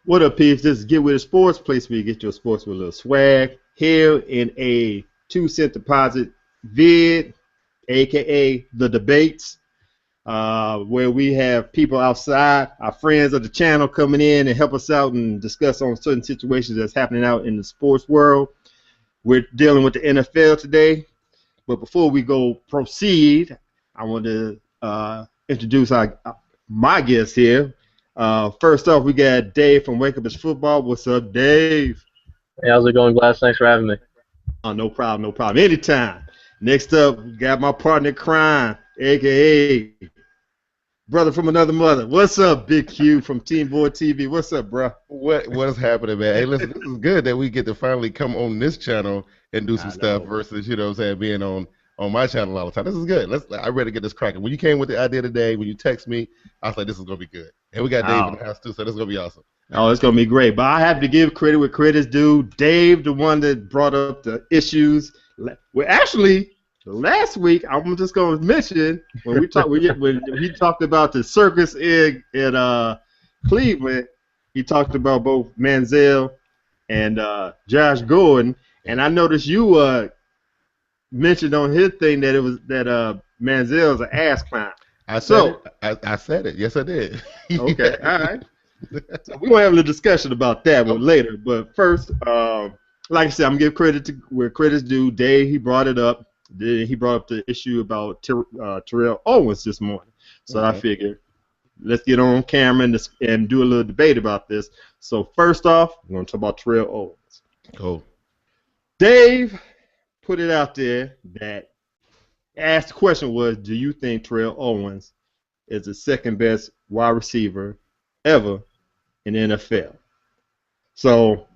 What up, peeps? This is Get With It Sports, place where you get your sports with a little swag. Here in a 2-cent deposit vid, aka the debates, where we have people outside, our friends of the channel, coming in and help us out and discuss on certain situations that's happening out in the sports world. We're dealing with the NFL today, but before we go proceed, I want to introduce my guest here. First off, we got Dave from Wake Up It's Football. What's up, Dave? Hey, how's it going, Glass? Thanks for having me. Oh, no problem, no problem. Anytime. Next up, we got my partner in crime, a.k.a. brother from another mother. What's up, Bigg Q from TeamBoydTv? What's up, bro? What's happening, man? Hey, listen, this is good that we get to finally come on this channel and do some stuff versus, you know what I'm saying, being on my channel all the time. This is good. I'm ready to get this cracking. When you came with the idea today, when you text me, I was like, this is going to be good. And we got Dave in the house, too, so this is going to be awesome. Oh, it's going to be great. But I have to give credit where credit's due. Dave, the one that brought up the issues. Well, actually, last week, I'm just going to mention, when we talked, when he talked about the circus in Cleveland, he talked about both Manziel and Josh Gordon. And I noticed you mentioned on his thing that it was that Manziel's an ass clown. I said it. Yes, I did. Okay, all right. So we're gonna have a little discussion about that one later. But first, like I said, I'm gonna give credit to where credit's due. Dave, he brought it up. He brought up the issue about Terrell Owens this morning. So I figured let's get on camera and do a little debate about this. So first off, we're gonna talk about Terrell Owens. Cool. Dave put it out there that asked the question was, do you think Terrell Owens is the second best wide receiver ever in the NFL? So,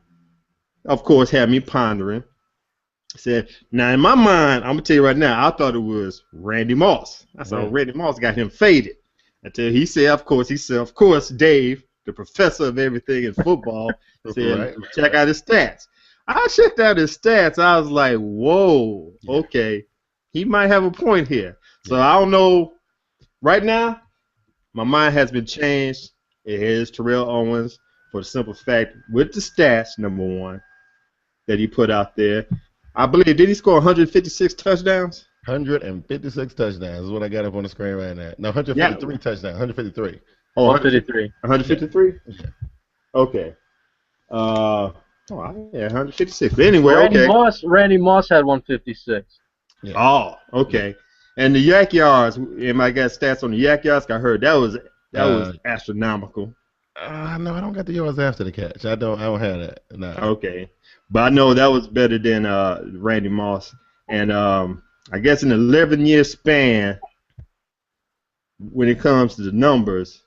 of course, had me pondering. I said, now in my mind, I'm going to tell you right now, I thought it was Randy Moss. I said, Randy Moss got him faded. Until he said, of course, Dave, the professor of everything in football, said, check out his stats. I checked out his stats. I was like, whoa, okay. He might have a point here. So I don't know. Right now, my mind has been changed. It is Terrell Owens for the simple fact, with the stats, number one, that he put out there. I believe, did he score 156 touchdowns? 156 touchdowns is what I got up on the screen right now. No, 153 touchdowns. 153. Oh, 153. 153? Yeah. Okay. Oh, yeah, 156. But anyway, Randy Moss had 156. Yeah. Oh, okay. And the yak yards, and I got stats on the yak yards. I heard that was astronomical. No, I don't got the yards after the catch. I don't have that. No. Okay, but I know that was better than Randy Moss. And I guess in an 11-year span, when it comes to the numbers,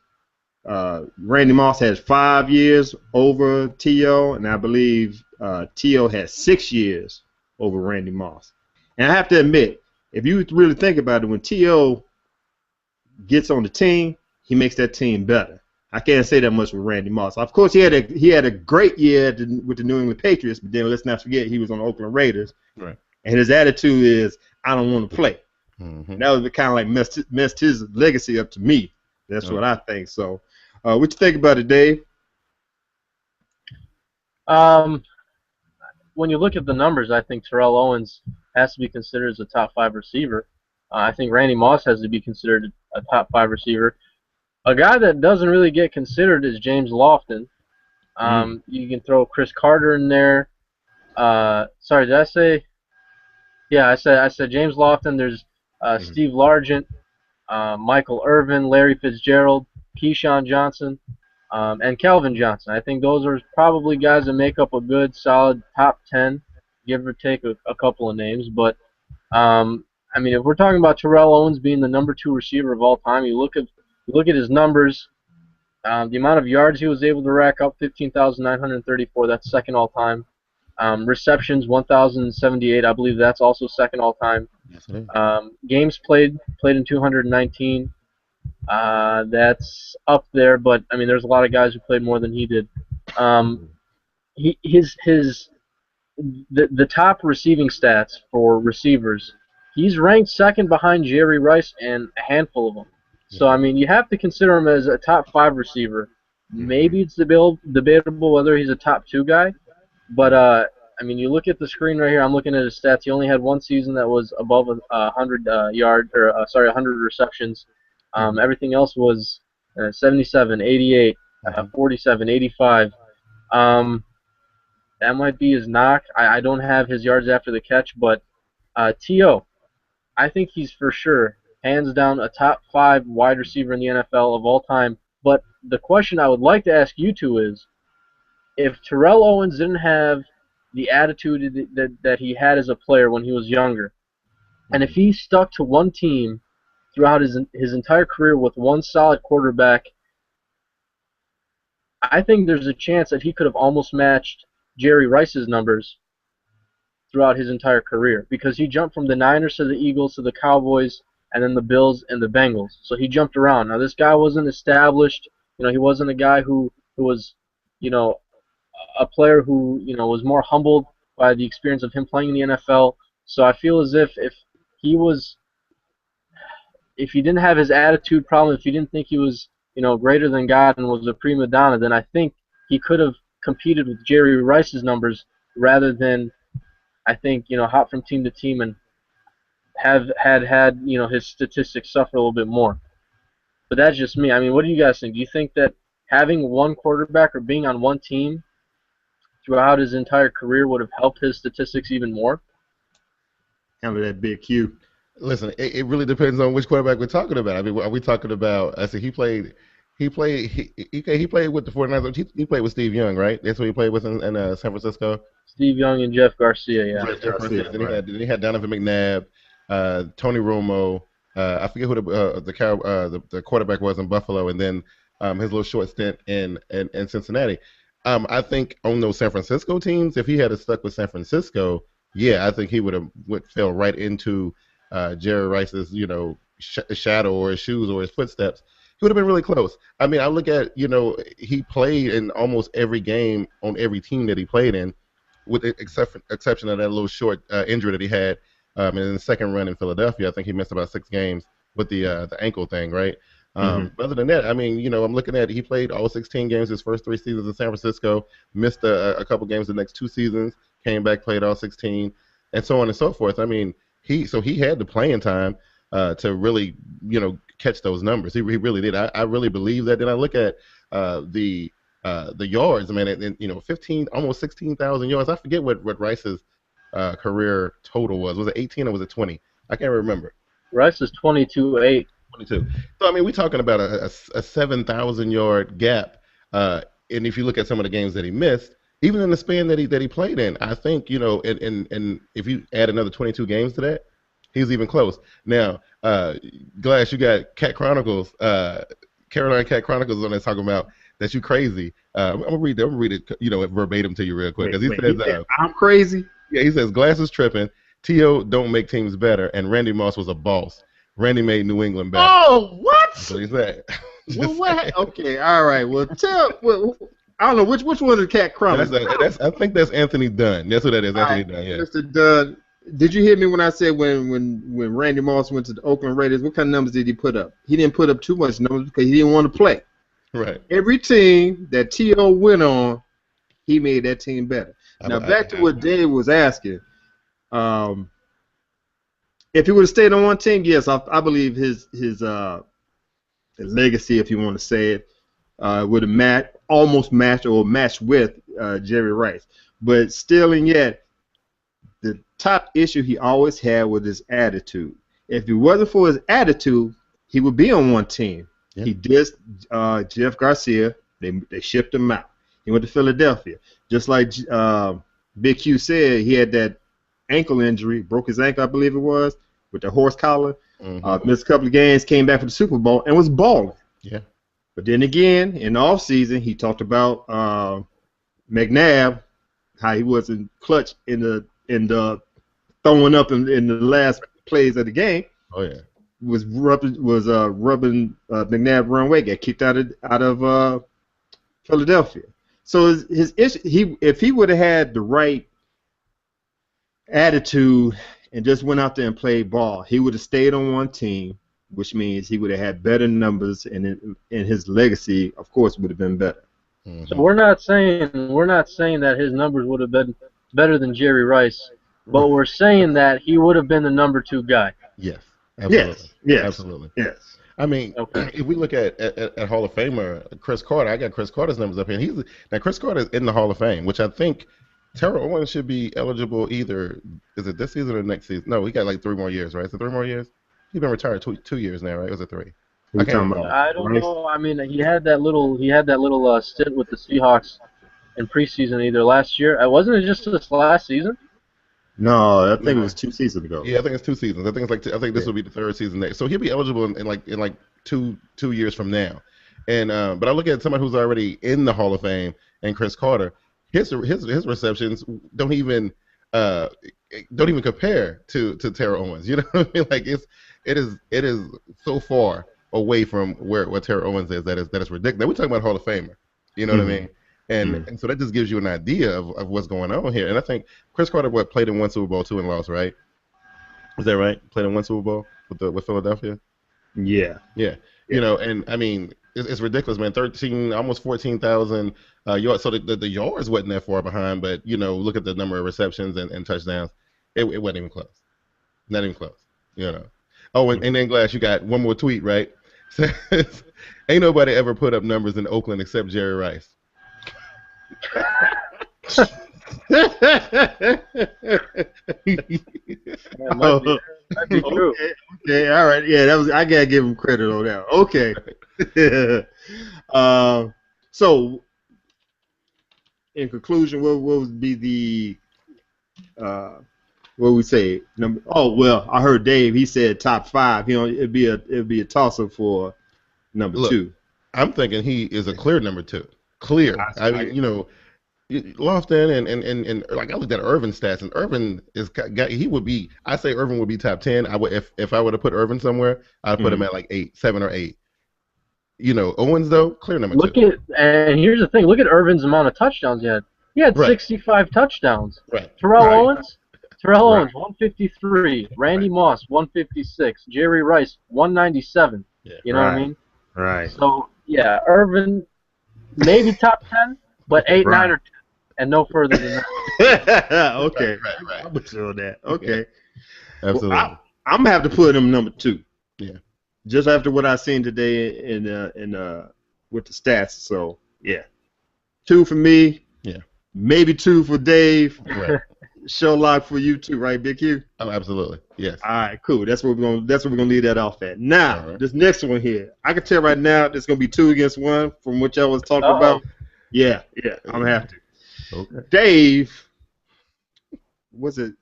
Randy Moss has 5 years over T.O., and I believe T.O. has 6 years over Randy Moss. And I have to admit, if you really think about it, when T.O. gets on the team, he makes that team better. I can't say that much with Randy Moss. Of course, he had a great year with the New England Patriots, but then let's not forget he was on the Oakland Raiders. Right. And his attitude is, I don't want to play. Mm-hmm. That was kind of like messed his legacy up to me. That's what I think. So, what you think about it, Dave? When you look at the numbers, I think Terrell Owens has to be considered as a top 5 receiver. I think Randy Moss has to be considered a top 5 receiver. A guy that doesn't really get considered is James Lofton. You can throw Chris Carter in there. Sorry, did I say? Yeah, I said James Lofton. There's Steve Largent, Michael Irvin, Larry Fitzgerald, Keyshawn Johnson, and Calvin Johnson. I think those are probably guys that make up a good, solid top 10, give or take a couple of names. But, I mean, if we're talking about Terrell Owens being the number 2 receiver of all time, you look at his numbers, the amount of yards he was able to rack up, 15,934, that's second all time. Receptions, 1,078, I believe that's also second all time. Games played in 219. That's up there, but I mean, there's a lot of guys who played more than he did. The top receiving stats for receivers, he's ranked second behind Jerry Rice and a handful of them. So I mean, you have to consider him as a top 5 receiver. maybe it's debatable whether he's a top 2 guy. But I mean, you look at the screen right here. I'm looking at his stats. He only had one season that was above 100 100 receptions. Everything else was 77, 88, 47, 85. That might be his knock. I don't have his yards after the catch, but T.O., I think he's for sure, hands down, a top 5 wide receiver in the NFL of all time. But the question I would like to ask you two is, if Terrell Owens didn't have the attitude that he had as a player when he was younger, and if he stuck to one team throughout his entire career with one solid quarterback, I think there's a chance that he could have almost matched Jerry Rice's numbers throughout his entire career, because he jumped from the Niners to the Eagles to the Cowboys and then the Bills and the Bengals. So he jumped around. Now, this guy wasn't established. He wasn't a guy who was, a player who, was more humbled by the experience of him playing in the NFL. So I feel as if he didn't have his attitude problem, if he didn't think he was, greater than God and was a prima donna, then I think he could have competed with Jerry Rice's numbers rather than, I think, hop from team to team and had his statistics suffer a little bit more. But that's just me. I mean, what do you guys think? Do you think that having one quarterback or being on one team throughout his entire career would have helped his statistics even more? Handle that, Bigg Q. Listen, it really depends on which quarterback we're talking about. I mean, are we talking about? I said he played with the 49ers. He played with Steve Young, right? That's what he played with in San Francisco. Steve Young and Jeff Garcia, yeah. Jeff Garcia. Then he had Donovan McNabb, Tony Romo. I forget who the quarterback was in Buffalo, and then his little short stint in Cincinnati. I think on those San Francisco teams, if he had stuck with San Francisco, yeah, I think he would fell right into Jerry Rice's, shadow or his shoes or his footsteps. He would have been really close. I mean, I look at, he played in almost every game on every team that he played in, with the exception of that little short injury that he had in the second run in Philadelphia. I think he missed about 6 games with the ankle thing, right? But other than that, I mean, I'm looking at he played all 16 games his first 3 seasons in San Francisco, missed a couple games the next 2 seasons, came back, played all 16, and so on and so forth. I mean, he had the playing time to really, catch those numbers. He really did. I really believe that. Then I look at the yards, man, and 15, almost 16,000 yards. I forget what Rice's career total was. Was it 18 or was it 20? I can't remember. Rice is 22-8. 22. So I mean, we're talking about a 7,000 yard gap. And if you look at some of the games that he missed, even in the span that he played in, I think and if you add another 22 games to that, he's even close. Now, Glass, you got Cat Chronicles, Carolina Cat Chronicles on there talking about that you crazy. I'm gonna read it, verbatim to you real quick, because he says I'm crazy. Yeah, he says Glass is tripping. T.O. don't make teams better, and Randy Moss was a boss. Randy made New England better. Oh, what? That's what he said. Well, what? Okay, all right. Well, I don't know which one of the Cat Chronicles. I think that's Anthony Dunn. That's what that is, Anthony Dunn. Yeah. Mr. Dunn. Did you hear me when I said when Randy Moss went to the Oakland Raiders, what kind of numbers did he put up? He didn't put up too much numbers because he didn't want to play. Right. Every team that T.O. went on, he made that team better. Now back to what Dave was asking. If he would have stayed on one team, yes, I believe his legacy, if you want to say it, would have almost matched or matched with Jerry Rice. But still and yet, the top issue he always had was his attitude. If it wasn't for his attitude, he would be on one team. Yeah. He dissed Jeff Garcia. They shipped him out. He went to Philadelphia. Just like Bigg Q said, he had that ankle injury, broke his ankle, I believe it was, with the horse collar. Missed a couple of games, came back for the Super Bowl, and was balling. Yeah. But then again, in the offseason, he talked about McNabb, how he wasn't clutch in the throwing up in the last plays of the game. Oh yeah. Was rubbing McNabb wrong way, got kicked out of Philadelphia. So his issue, if he would have had the right attitude and just went out there and played ball, he would have stayed on one team, which means he would have had better numbers, and his legacy, of course, would have been better. So we're not saying that his numbers would have been better than Jerry Rice, but we're saying that he would have been the number 2 guy. Yes, absolutely. Yes. Absolutely. Yes. I mean, Okay. if we look at Hall of Famer Chris Carter, I got Chris Carter's numbers up here. Now Chris Carter is in the Hall of Fame, which I think Terrell Owens should be eligible either. Is it this season or next season? No, he got like 3 more years, right? Is it 3 more years? He's been retired 2 years now, right? Or was it 3? What you talking about? I don't know. I mean, he had that little stint with the Seahawks in preseason either last year. Wasn't it just this last season? No, I think it was 2 seasons ago. Yeah, I think it's 2 seasons. I think it's I think this will be the 3rd season next. So he'll be eligible in like 2 years from now. And but I look at somebody who's already in the Hall of Fame and Chris Carter. His receptions don't even compare to Terrell Owens. You know what I mean? Like it is so far away from what Terrell Owens is that is ridiculous. Now, we're talking about Hall of Famer. You know what I mean? And so that just gives you an idea of what's going on here. And I think Chris Carter played in 1 Super Bowl, 2 and lost, right? Is that right? Played in 1 Super Bowl with Philadelphia? Yeah. You know, and I mean, it's ridiculous, man. 13, almost 14,000 yards. So the yards wasn't that far behind, but you know, look at the number of receptions and touchdowns. It wasn't even close. Not even close. You know. Oh, and then Glass, you got one more tweet, right? Says, ain't nobody ever put up numbers in Oakland except Jerry Rice. Might be true. Okay, all right. Yeah, I gotta give him credit on that. Okay. So, in conclusion, what would be the what we say number? Oh well, I heard Dave. He said top 5. You know, it'd be a toss-up for number 2. I'm thinking he is a clear number 2. Clear. I mean, you know, Lofton and like I looked at Irvin's stats, and Irvin he would be. I say Irvin would be top 10. I would if I were to put Irvin somewhere, I'd put him at like 7 or 8. You know, Owens though, clear number 2. And here's the thing. Look at Irvin's amount of touchdowns he had. He had 65 touchdowns. Right. Terrell Owens, 153. Randy Moss, 156. Jerry Rice, 197. Yeah. You know what I mean? Right. So yeah, Irvin maybe top 10, but 8, 9, or 10, and no further than that. Okay. Right. I'm sure of that. Okay. Yeah. Absolutely. Well, I'm gonna have to put him number 2. Yeah. Just after what I seen today in with the stats. So yeah, 2 for me. Yeah. Maybe 2 for Dave. Right. Show lock for you too, right, Bigg Q? Oh, absolutely. Yes. All right, cool. That's where we're gonna leave that off at. Now, this next one here, I can tell right now there's gonna be 2 against 1 from what y'all was talking about. Yeah, I'm gonna have to. Okay. Dave, was it?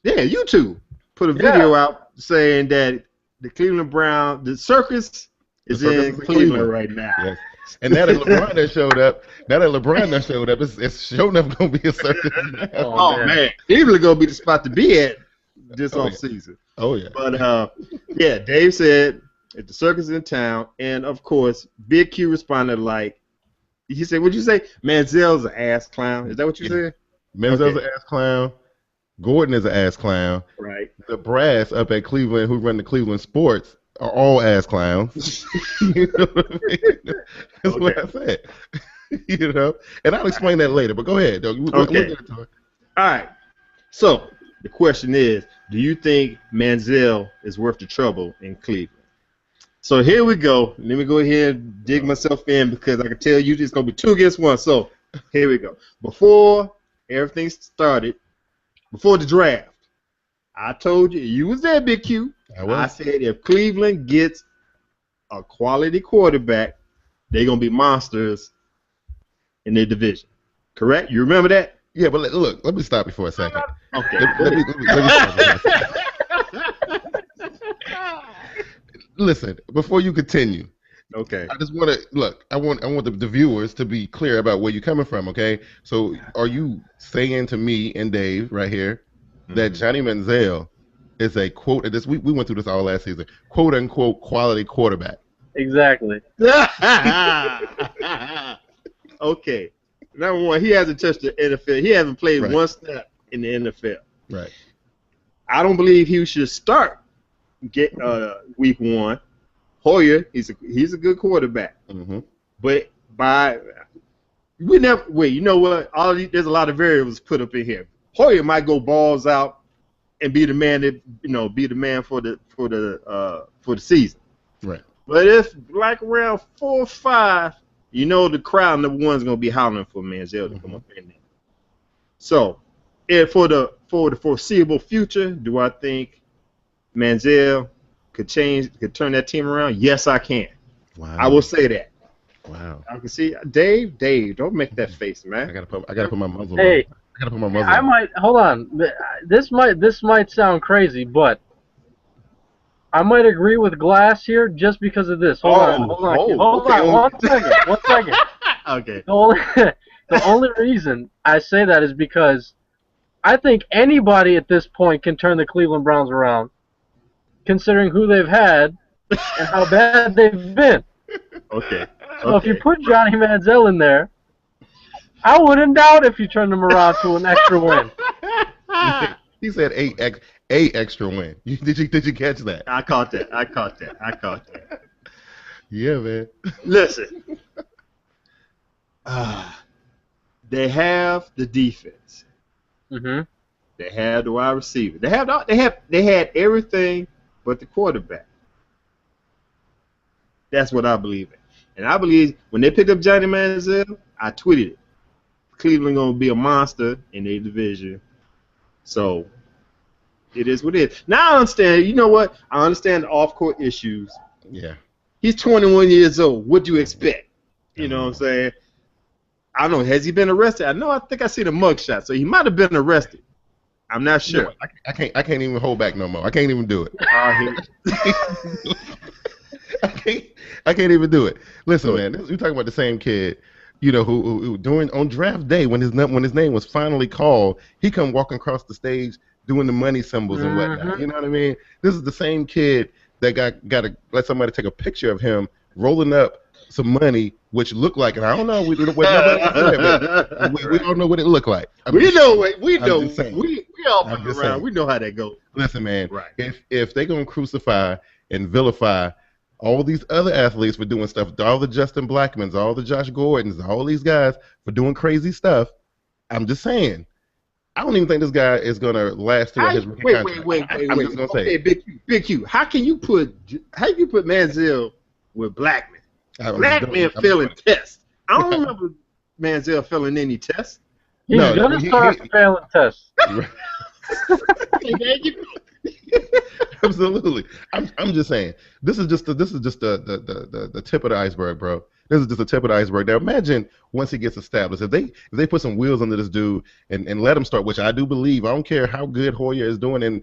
Yeah, you two put a video out saying that the Cleveland Brown, the circus is in Cleveland right now. Yes. And now that LeBron done showed up, it's sure enough gonna be a circus. Oh man, Cleveland gonna be the spot to be at this off season. Oh yeah. But yeah, Dave said if the circus is in town, and of course, Bigg Q responded like, he said, "What'd you say? Manziel's an ass clown." Is that what you said? Manziel's an ass clown. Gordon is an ass clown. Right. The brass up at Cleveland who run the Cleveland Sports are all ass clowns. You know what I mean? That's what I said. You know, and I'll explain that later. But go ahead, though. We'll get into it. All right. So the question is, do you think Manziel is worth the trouble in Cleveland? So here we go. Let me go ahead and dig myself in because I can tell you it's going to be 2 against 1. So here we go. Before everything started, before the draft, I told you was there, Bigg Q. I said if Cleveland gets a quality quarterback, they're going to be monsters in their division. Correct? You remember that? Yeah, but look, let me stop you for a second. Okay. Let me stop you for a second. Listen, before you continue, okay. I just want to look. I want the viewers to be clear about where you're coming from. Okay, so are you saying to me and Dave right here that Johnny Manziel is a quote? We went through this all last season. "Quote unquote" quality quarterback. Exactly. Okay. Number one, he hasn't touched the NFL. He hasn't played one snap in the NFL. Right. I don't believe he should start week 1. Hoyer, he's a good quarterback. Mm-hmm. But We never wait. You know what? There's a lot of variables put up in here. Hoyer might go balls out and be the man that be the man for the season. Right. But if like around 4 or 5, the crowd number one's gonna be hollering for Manziel to come up in there. So, and for the foreseeable future, do I think Manziel could turn that team around? Yes, I can. Wow. I will say that. Wow. I can see Dave, don't make that face, man. I gotta put my muzzle Hey, on. I gotta put my muzzle I on. might hold on. This might sound crazy, but I might agree with Glass here just because of this. Hold on. Okay. One second. Okay. The only reason I say that is because I think anybody at this point can turn the Cleveland Browns around, considering who they've had and how bad they've been. Okay. So if you put Johnny Manziel in there, I wouldn't doubt if you turned them around to an extra win. He said a extra win. Did you catch that? I caught that. Yeah, man. Listen. They have the defense. Mm-hmm. They have the wide receiver. They had everything but the quarterback. That's what I believe in. And I believe when they picked up Johnny Manziel, I tweeted it. Cleveland gonna be a monster in their division. So it is what it is. Now I understand. You know what? I understand the off-court issues. Yeah. He's 21 years old. What do you expect? You know what I'm saying? I don't know. Has he been arrested? I think I see the mugshot. So he might have been arrested. I'm not sure. No, I can't even hold back no more. I can't even do it. I can't even do it. Listen, man, we're talking about the same kid, who on draft day when his name was finally called, he come walking across the stage doing the money symbols and whatnot. You know what I mean? This is the same kid that got to let somebody take a picture of him rolling up some money, which looked like, and I don't know, we all know what it looked like. We all fuck just around. saying. We know how that goes. Listen, man, right. if they're gonna crucify and vilify all these other athletes for doing stuff, all the Justin Blackmans, all the Josh Gordons, all these guys for doing crazy stuff, I'm just saying, I don't even think this guy is gonna last through his rookie contract. Wait. I'm just gonna say, Big Q. How can you put Manziel with Blackman? Blackman failing tests. I don't remember Manziel failing any tests. He's gonna start failing tests. Absolutely. I'm just saying. This is just the tip of the iceberg, bro. This is just the tip of the iceberg. Now imagine once he gets established, if they put some wheels under this dude and let him start, which I do believe. I don't care how good Hoyer is doing in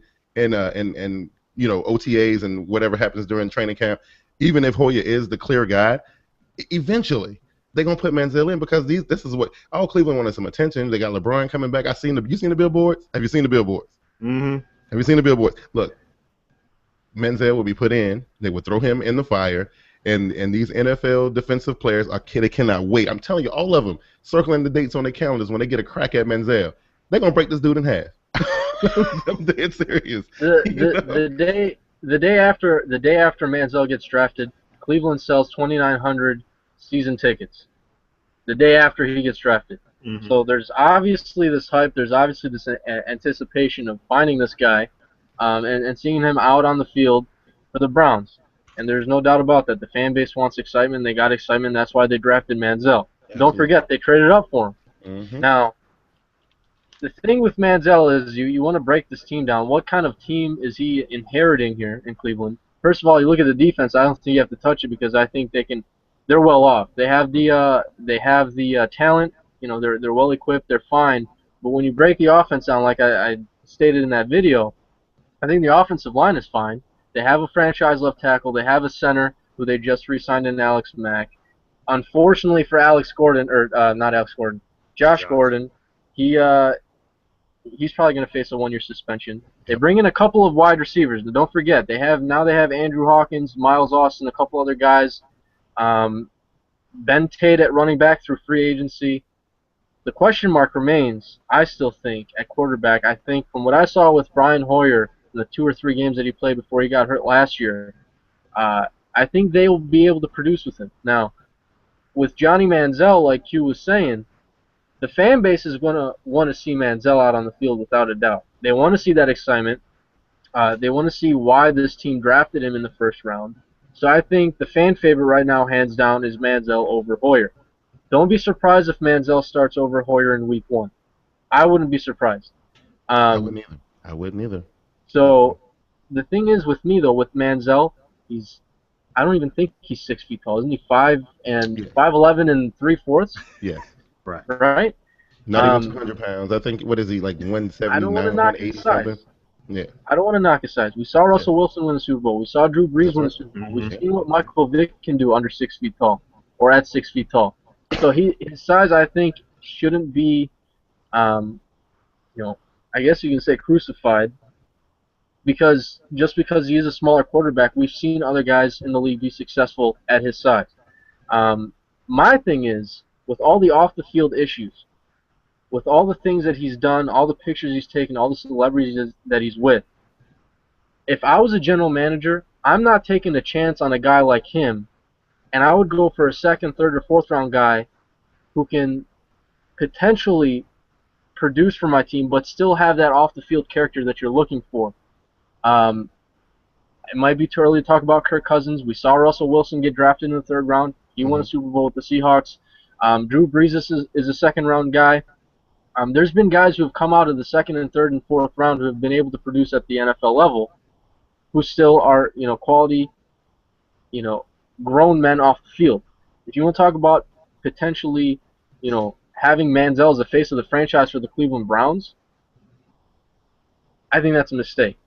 OTAs and whatever happens during training camp. Even if Hoyer is the clear guy, eventually they're gonna put Manziel in because this is what all Cleveland wanted, some attention. They got LeBron coming back. You seen the billboards? Have you seen the billboards? Mm-hmm. Have you seen the billboards? Look, Manziel will be put in. They will throw him in the fire, and these NFL defensive players they cannot wait. I'm telling you, all of them circling the dates on their calendars when they get a crack at Manziel. They're gonna break this dude in half. I'm dead serious. The day after Manziel gets drafted, Cleveland sells 2,900 season tickets. The day after he gets drafted. Mm-hmm. So there's obviously this hype. There's obviously this anticipation of finding this guy and seeing him out on the field for the Browns. And there's no doubt about that. The fan base wants excitement. They got excitement. That's why they drafted Manziel. Absolutely. Don't forget, they traded up for him. Mm-hmm. Now, the thing with Manziel is you want to break this team down. What kind of team is he inheriting here in Cleveland? First of all, you look at the defense. I don't think you have to touch it because I think they're well off. They have the talent. They're well equipped. They're fine. But when you break the offense down, like I stated in that video, I think the offensive line is fine. They have a franchise left tackle. They have a center who they just re-signed in Alex Mack. Unfortunately for Josh Gordon, he's probably going to face a 1-year suspension. They bring in a couple of wide receivers, but don't forget they have Andrew Hawkins, Miles Austin, a couple other guys. Ben Tate at running back through free agency. The question mark remains, I still think, at quarterback. I think from what I saw with Brian Hoyer in the 2 or 3 games that he played before he got hurt last year, I think they will be able to produce with him. Now, with Johnny Manziel, like Q was saying, the fan base is going to want to see Manziel out on the field without a doubt. They want to see that excitement. They want to see why this team drafted him in the first round. So I think the fan favorite right now, hands down, is Manziel over Hoyer. Don't be surprised if Manziel starts over Hoyer in week 1. I wouldn't be surprised. I wouldn't either. I wouldn't either. So the thing is with me, though, with Manziel, I don't even think he's 6 feet tall. Isn't he 5'11" and 3/4"? Yes. Right? Not even 200 pounds. I think, what is he, like I don't want to 179, knock his 180 size. something? Yeah. I don't want to knock his size. We saw Russell Wilson win the Super Bowl. We saw Drew Brees win the Super Bowl. We've seen what Michael Vick can do under 6 feet tall, or at 6 feet tall. So his size, I think, shouldn't be, I guess you can say crucified, because just because he is a smaller quarterback, we've seen other guys in the league be successful at his size. My thing is, with all the off-the-field issues, with all the things that he's done, all the pictures he's taken, all the celebrities that he's with, if I was a general manager, I'm not taking a chance on a guy like him, and I would go for a second, third, or fourth round guy who can potentially produce for my team, but still have that off-the-field character that you're looking for. It might be too early to talk about Kirk Cousins. We saw Russell Wilson get drafted in the 3rd round. He won a Super Bowl with the Seahawks. Drew Brees is a second-round guy. There's been guys who have come out of the 2nd and 3rd and 4th round who have been able to produce at the NFL level, who still are, quality, grown men off the field. If you want to talk about potentially, having Manziel as the face of the franchise for the Cleveland Browns, I think that's a mistake.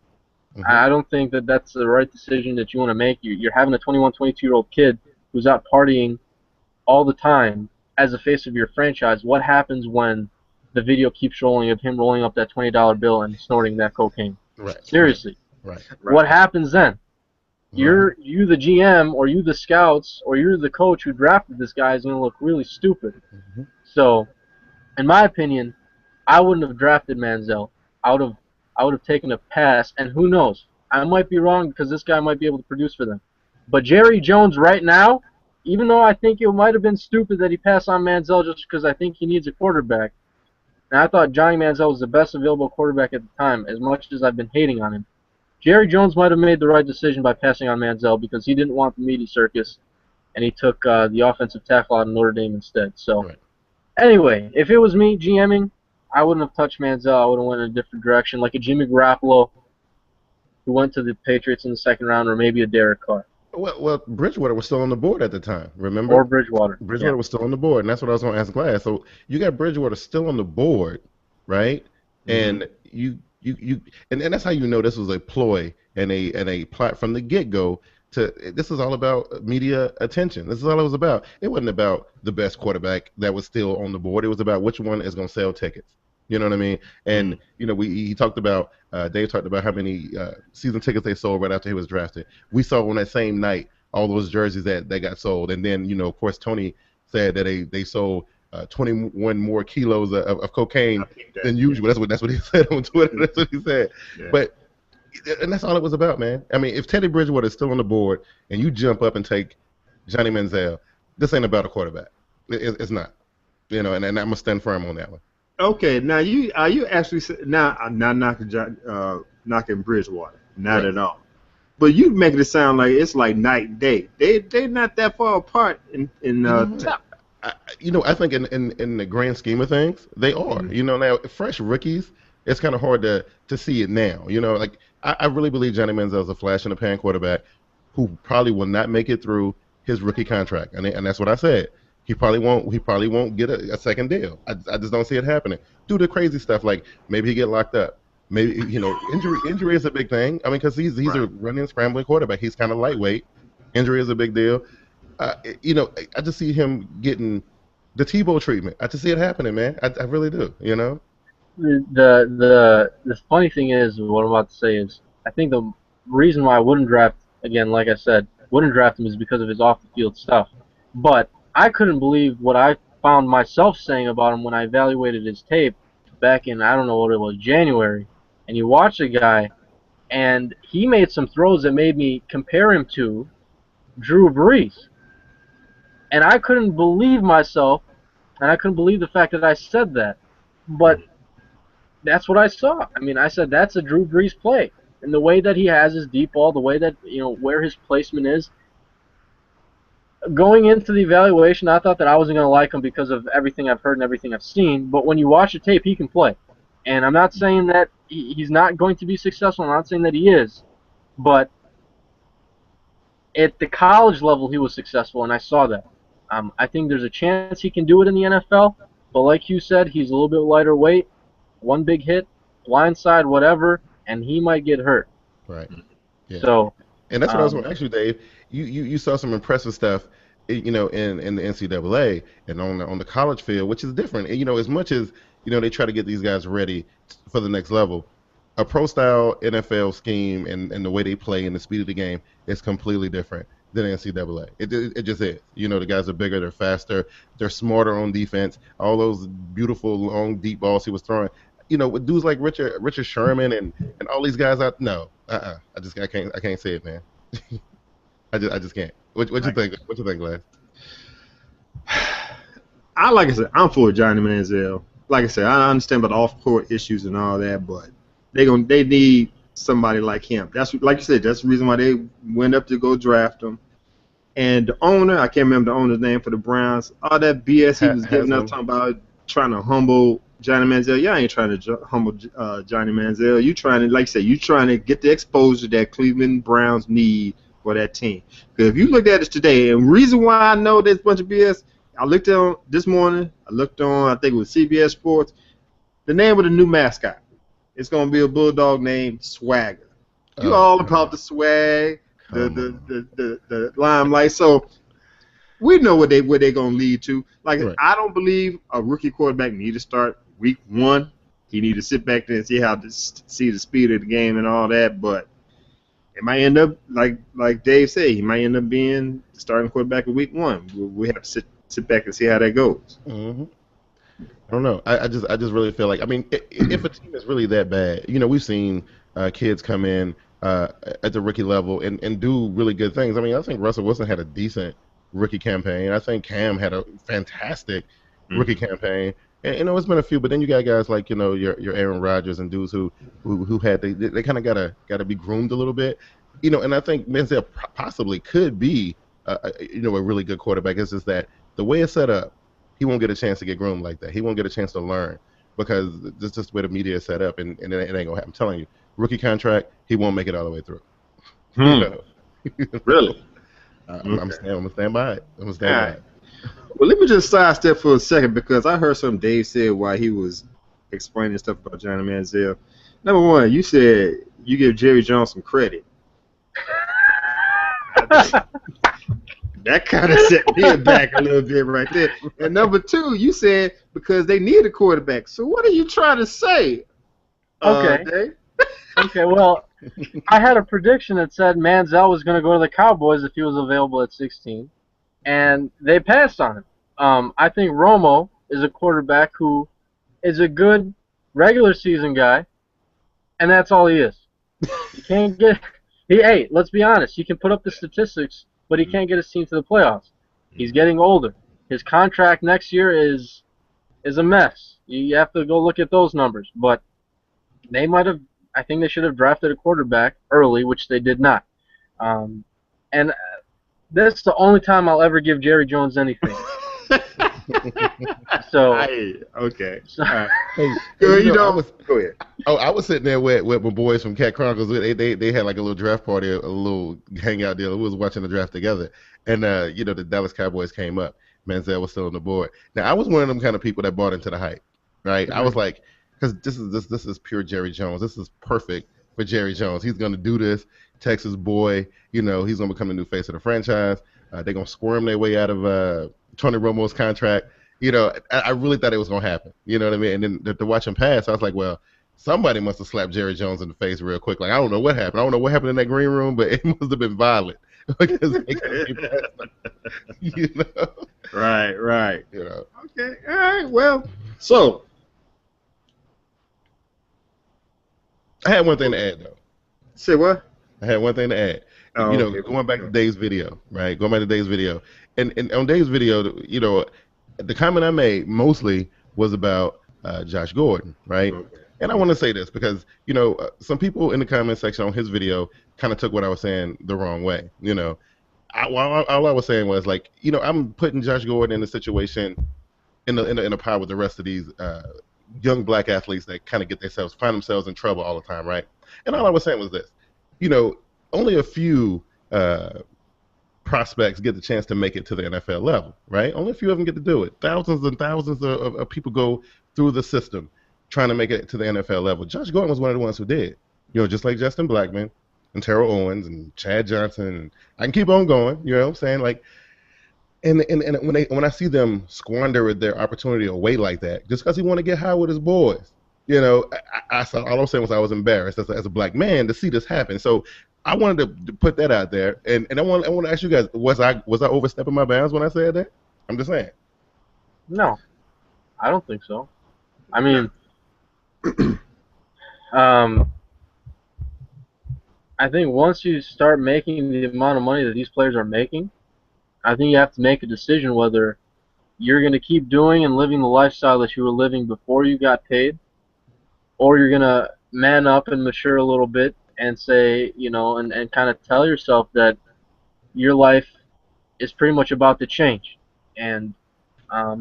I don't think that that's the right decision that you want to make. You're having a 21, 22-year-old kid who's out partying all the time as the face of your franchise. What happens when the video keeps rolling of him rolling up that $20 bill and snorting that cocaine? Right. Seriously. Right. What happens then? You the GM, or you the scouts, or you're the coach who drafted this guy is going to look really stupid. So, in my opinion, I wouldn't have drafted Manziel. I would have taken a pass, and who knows? I might be wrong because this guy might be able to produce for them. But Jerry Jones right now, even though I think it might have been stupid that he passed on Manziel just because I think he needs a quarterback, and I thought Johnny Manziel was the best available quarterback at the time, as much as I've been hating on him, Jerry Jones might have made the right decision by passing on Manziel because he didn't want the media circus, and he took the offensive tackle out of Notre Dame instead. So, anyway, if it was me GMing, I wouldn't have touched Manziel. I would have went in a different direction, like a Jimmy Garoppolo, who went to the Patriots in the 2nd round, or maybe a Derek Carr. Well, Bridgewater was still on the board at the time, remember? Or Bridgewater. Bridgewater was still on the board, and that's what I was going to ask Glass. So you got Bridgewater still on the board, right? And and that's how you know this was a ploy and a plot from the get-go. This is all about media attention. This is all it was about. It wasn't about the best quarterback that was still on the board. It was about which one is going to sell tickets. You know what I mean? And he talked about Dave talked about how many season tickets they sold right after he was drafted. We saw on that same night all those jerseys that got sold, and then of course Tony said that they sold 21 more kilos of cocaine than usual. That's what he said on Twitter. That's what he said. Yeah. And that's all it was about, man. I mean, if Teddy Bridgewater is still on the board and you jump up and take Johnny Manziel, this ain't about a quarterback. It's not. And I'm gonna stand firm on that one. Okay, now are you actually now I'm not knocking Bridgewater, not at all. But you making it sound like it's like night and day. They're not that far apart in top. I think in the grand scheme of things, they are. Now fresh rookies, it's kind of hard to see it now. I really believe Johnny Manziel is a flash in the pan quarterback who probably will not make it through his rookie contract, and that's what I said. He probably won't get a second deal. I just don't see it happening. Do the crazy stuff like maybe he get locked up. Maybe injury is a big thing. I mean, because he's a running scrambling quarterback. He's kind of lightweight. Injury is a big deal. I just see him getting the Tebow treatment. I just see it happening, man. I really do. The funny thing is, what I'm about to say is, I think the reason why I wouldn't draft, again, like I said, wouldn't draft him is because of his off-the-field stuff. But I couldn't believe what I found myself saying about him when I evaluated his tape back in, I don't know what it was, January. And you watch the guy, and he made some throws that made me compare him to Drew Brees. And I couldn't believe myself, and I couldn't believe the fact that I said that. But that's what I saw. I mean, I said that's a Drew Brees play. And the way that he has his deep ball, the way that, where his placement is, going into the evaluation, I thought that I wasn't going to like him because of everything I've heard and everything I've seen. But when you watch the tape, he can play. And I'm not saying that he's not going to be successful. I'm not saying that he is. But at the college level, he was successful, and I saw that. I think there's a chance he can do it in the NFL. But like you said, he's a little bit lighter weight. One big hit, blindside, whatever, and he might get hurt. Right. Yeah. So, and that's what I was going to ask you, Dave. You saw some impressive stuff, in the NCAA and on the college field, which is different. And, as much as they try to get these guys ready for the next level, a pro style NFL scheme and the way they play and the speed of the game is completely different than NCAA. It just is. The guys are bigger, they're faster, they're smarter on defense. All those beautiful long deep balls he was throwing. With dudes like Richard Sherman and all these guys out. No, I can't say it, man. I just can't. What you think? What you think, Glass? Like I said, I'm for Johnny Manziel. Like I said, I understand about off-court issues and all that, but they need somebody like him. That's like you said. That's the reason why they went up to go draft him. And the owner, I can't remember the owner's name for the Browns. All that BS he was giving us talking about trying to humble Johnny Manziel. Y'all ain't trying to humble Johnny Manziel. You trying to, like I said, you trying to get the exposure that Cleveland Browns need for that team. Because if you look at it today, and the reason why I know there's a bunch of BS, I looked on this morning. I looked on, I think it was CBS Sports. The name of the new mascot. It's gonna be a bulldog named Swagger. You all about the swag, the limelight. So we know what they're gonna lead to. Like right. I don't believe a rookie quarterback need to start week 1. He need to sit back there and see the speed of the game and all that. But it might end up like Dave said. He might end up being the starting quarterback in week 1. We have to sit back and see how that goes. Mm-hmm. I don't know. I just really feel like, I mean, if a team is really that bad, we've seen kids come in at the rookie level and do really good things. I mean, I think Russell Wilson had a decent rookie campaign. I think Cam had a fantastic rookie campaign. And it's been a few, but then you got guys like your Aaron Rodgers and dudes who had they kind of gotta be groomed a little bit, And I think Manziel possibly could be a really good quarterback. It's just that the way it's set up, he won't get a chance to get groomed like that. He won't get a chance to learn because this is just the way the media is set up, and it ain't gonna happen. I'm telling you, rookie contract, he won't make it all the way through. Really? I'm gonna stand by it. I'm gonna stand by it. Well, let me just sidestep for a second because I heard something Dave said while he was explaining stuff about Johnny Manziel. Number one, you said you give Jerry Jones some credit. That kind of set me back a little bit right there. And number two, you said because they need a quarterback. So what are you trying to say? Okay. Dave? Okay, well, I had a prediction that said Manziel was going to go to the Cowboys if he was available at 16, and they passed on him. I think Romo is a quarterback who is a good regular season guy, and that's all he is. You can't get hey, let's be honest. He can put up the statistics, but he can't get his team to the playoffs. He's getting older. His contract next year is a mess. You have to go look at those numbers. But they might have. I think they should have drafted a quarterback early, which they did not. And that's the only time I'll ever give Jerry Jones anything. So okay. So, hey, go ahead. I was sitting there with my boys from Cat Chronicles. They had like a little draft party, a little hangout deal. We was watching the draft together, and the Dallas Cowboys came up. Manziel was still on the board. Now I was one of them kind of people that bought into the hype, right? Mm-hmm. I was like, because this is pure Jerry Jones. This is perfect for Jerry Jones. He's gonna do this. Texas boy, he's gonna become the new face of the franchise. They're gonna squirm their way out of Tony Romo's contract. I really thought it was gonna happen. You know what I mean? And then to watch him pass, I was like, well, somebody must have slapped Jerry Jones in the face real quick. Like I don't know what happened. I don't know what happened in that green room, but it must have been violent. Because Right. Okay. All right. Well, so I had one thing to add though. Say what? I had one thing to add. Oh, okay. Going back to Dave's video, right? Going back to Dave's video, and on Dave's video, the comment I made mostly was about Josh Gordon, right? Okay. And I want to say this because some people in the comment section on his video kind of took what I was saying the wrong way. All I was saying was like, I'm putting Josh Gordon in a situation in a pod with the rest of these young black athletes that kind of find themselves in trouble all the time, right? And all I was saying was this, only a few prospects get the chance to make it to the NFL level, right? Only a few of them get to do it. Thousands and thousands of people go through the system trying to make it to the NFL level. Josh Gordon was one of the ones who did. Just like Justin Blackmon and Terrell Owens and Chad Johnson. And I can keep on going, you know what I'm saying? Like, and when I see them squander their opportunity away like that, just because he want to get high with his boys, all I was saying was I was embarrassed as a black man to see this happen. So I wanted to put that out there, and I want to ask you guys: was I overstepping my bounds when I said that? I'm just saying. No, I don't think so. I mean, I think once you start making the amount of money that these players are making, I think you have to make a decision whether you're going to keep doing and living the lifestyle that you were living before you got paid, or you're going to man up and mature a little bit and say, and kind of tell yourself that your life is pretty much about to change. And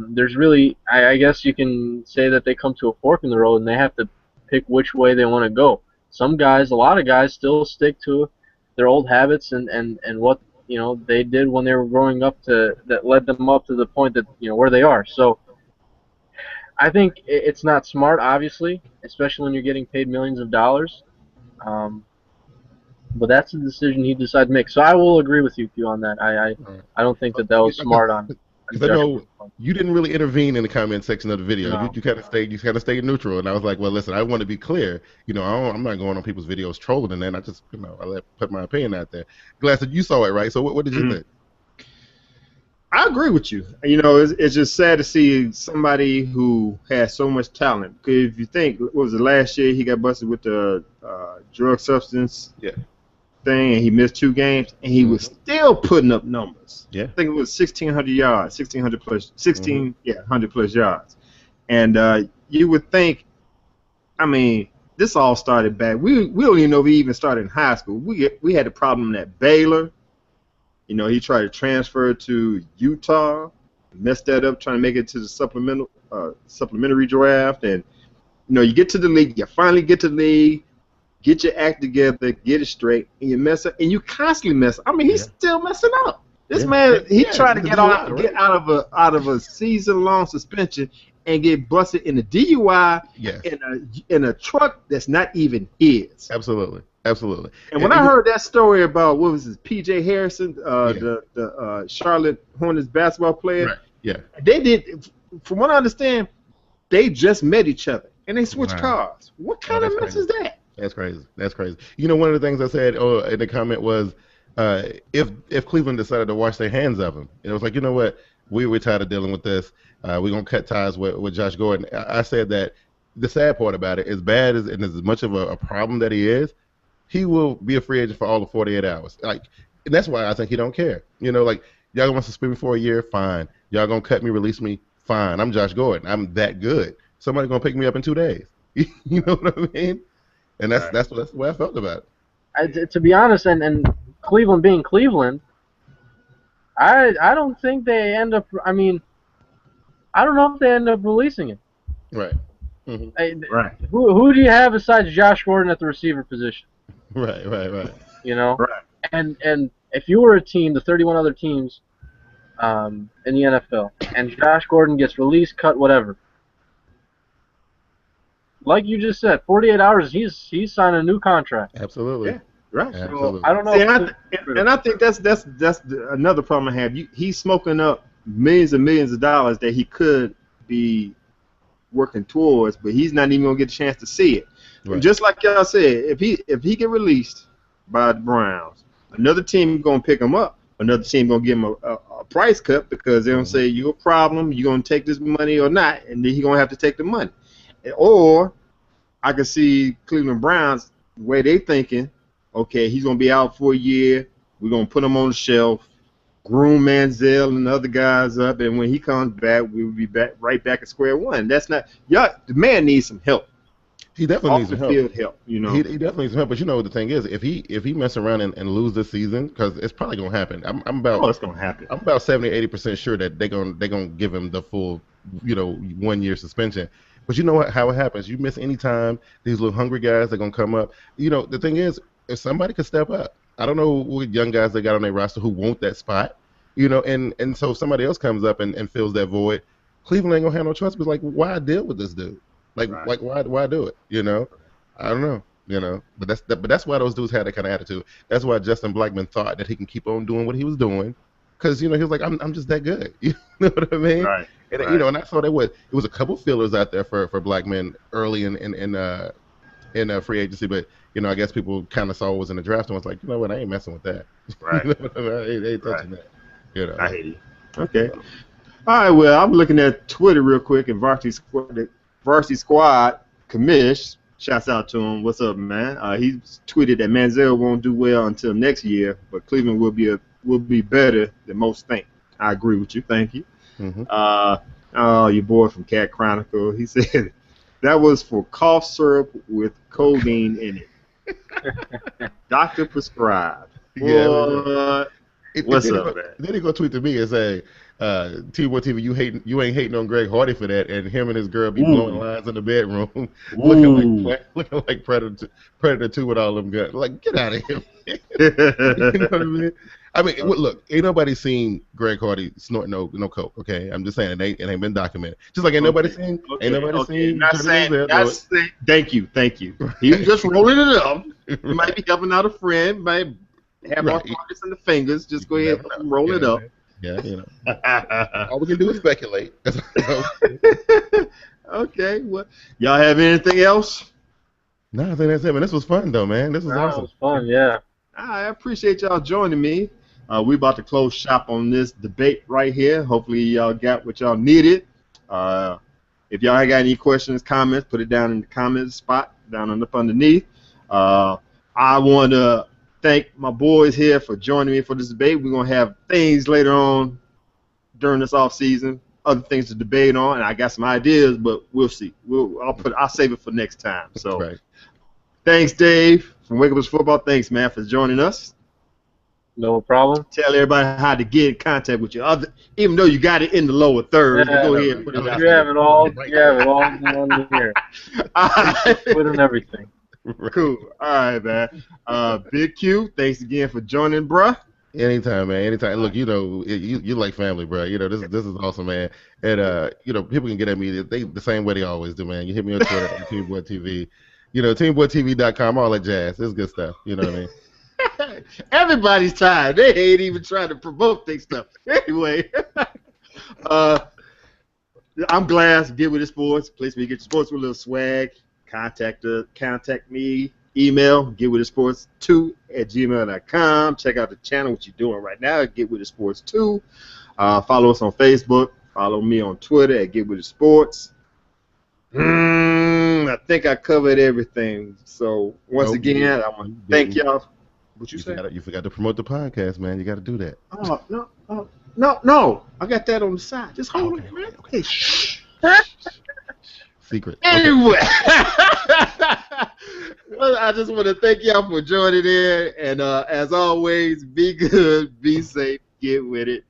there's really, I guess you can say that they come to a fork in the road and they have to pick which way they want to go. Some guys, a lot of guys still stick to their old habits and what they did when they were growing up that led them up to the point that where they are. So I think it's not smart, obviously, especially when you're getting paid millions of dollars. But that's the decision he decided to make. So I will agree with you, Q, on that. I don't think that was smart on. Because I know you didn't really intervene in the comment section of the video. No. You kind of stayed neutral, and I was like, well, listen, I want to be clear. I'm not going on people's videos trolling, and then I just I put my opinion out there. Glass, you saw it, right? So what did you think? I agree with you. It's just sad to see somebody who has so much talent. Because if you think, what was it, last year he got busted with the drug substance thing, and he missed 2 games, and he was still putting up numbers. Yeah, I think it was 1,600 yards, 1,600 plus, 100 plus yards. And you would think, this all started back. We don't even know if he even started in high school. We had a problem at Baylor. He tried to transfer to Utah, messed that up, trying to make it to the supplementary draft. And you get to the league, you finally get to the league, get your act together, get it straight, and you mess up, and you constantly mess up. He's still messing up. This man, he tried to get out of a season-long suspension and get busted in a DUI in a truck that's not even his. Absolutely. And when I heard that story about what was his P.J. Harrison, the Charlotte Hornets basketball player, right. Yeah, they did. From what I understand, they just met each other and they switched cars. What kind of mess is that? That's crazy. One of the things I said in the comment was, if Cleveland decided to wash their hands of him, it was like, you know what, we're tired of dealing with this. We're gonna cut ties with Josh Gordon. I said that the sad part about it, as bad as and as much of a problem that he is, he will be a free agent for all the 48 hours. And that's why I think he don't care. Y'all gonna suspend me for a year, fine. Y'all gonna cut me, release me, fine. I'm Josh Gordon. I'm that good. Somebody gonna pick me up in 2 days. You know what I mean? And that's the way I felt about it. To be honest, and Cleveland being Cleveland, I don't think they end up. I don't know if they end up releasing it. Right. Right. Who do you have besides Josh Gordon at the receiver position? Right. Right. And if you were a team, the 31 other teams in the NFL, and Josh Gordon gets released, cut, whatever. Like you just said, 48 hours, he's signing a new contract. Absolutely. Yeah. Right. Absolutely. So, I don't know. And I think that's another problem I have. He's smoking up millions and millions of dollars that he could be working towards, but he's not even gonna get a chance to see it. Right. Just like y'all said, if he get released by the Browns, another team gonna pick him up. Another team gonna give him a price cut because they're gonna say you're a problem. You're gonna take this money or not, and then he's gonna have to take the money. Or I could see Cleveland Browns the way they thinking. Okay, he's gonna be out for a year. We're gonna put him on the shelf, groom Manziel and the other guys up, and when he comes back, we'll be right back at square one. That's not y'all. The man needs some help. He definitely needs some help. Field help, you know. He definitely needs some help. But you know the thing is, if he mess around and lose this season, because it's probably gonna happen. I'm about. Oh, it's gonna happen. I'm about 70-80% sure that they're gonna give him the full, 1 year suspension. But you know how it happens. You miss any time, these little hungry guys are gonna come up. The thing is, if somebody could step up, I don't know what young guys they got on their roster who want that spot. And so if somebody else comes up and fills that void, Cleveland ain't gonna have no choice. But like, why deal with this dude? Like why do it? I don't know. But that's why those dudes had that kind of attitude. That's why Justin Blackman thought that he can keep on doing what he was doing, because he was like, I'm just that good. You know what I mean? Right. And and I saw that it was a couple fillers out there for Blackman early in free agency, but I guess people kind of saw what was in the draft and was like, you know what, I ain't messing with that. Right. I ain't touching that. I hate you. Okay. All right. Well, I'm looking at Twitter real quick, and Varsity Squad Commish, shouts out to him. What's up, man? He tweeted that Manziel won't do well until next year, but Cleveland will be better than most think. I agree with you. Thank you. Mm-hmm. Your boy from Cat Chronicle. He said that was for cough syrup with codeine in it. Doctor prescribed. Yeah. What's up, man? Then he go tweet to me and say, TeamBoydTv, you ain't hating on Greg Hardy for that, and him and his girl be blowing lines in the bedroom, looking like Predator 2 with all them guns. Like, get out of here. You know what I mean? Look, ain't nobody seen Greg Hardy snort no coke. Okay, I'm just saying it ain't been documented. Just like ain't nobody seen. Not saying. Thank you. He was just rolling it up. He might be helping out a friend. Might have arthritis in the fingers. Just go ahead and roll it up. Yeah, all we can do is speculate. Okay, well, y'all have anything else? No, I think that's it, man. This was fun, though, man. This was awesome. It was fun, yeah. I appreciate y'all joining me. We about to close shop on this debate right here. Hopefully, y'all got what y'all needed. If y'all got any questions, comments, put it down in the comments spot down underneath. I want to thank my boys here for joining me for this debate. We're gonna have things later on during this off season, other things to debate on, and I got some ideas, but we'll see. I'll save it for next time. So, Thanks, Dave from Wake Up As Football. Thanks, man, for joining us. No problem. Tell everybody how to get in contact with you, even though you got it in the lower third. Go ahead and put it out. You have it all on here. Put in everything. Cool. All right, man. Bigg Q, thanks again for joining, bruh. Anytime, man. Anytime. Look, you like family, bro. This is awesome, man. And people can get at me the same way they always do, man. You hit me on Twitter at TeamBoydTv. TeamBoydTV.com, all that jazz. It's good stuff. You know what I mean? Everybody's tired. They ain't even trying to promote their stuff. Anyway, I'm Glass. Get with the sports. Place where you get your sports with a little swag. Contact me. Email getwiththesports2@gmail.com. Check out the channel, what you're doing right now, Get With The Sports 2. Follow us on Facebook. Follow me on Twitter at Get With The Sports. I think I covered everything. So once again, I want to thank y'all. What you say? You forgot to promote the podcast, man. You got to do that. No. I got that on the side. Just hold on, man. Okay. Shh. Secret. Anyway, well, I just want to thank y'all for joining in, and as always, be good, be safe, get with it.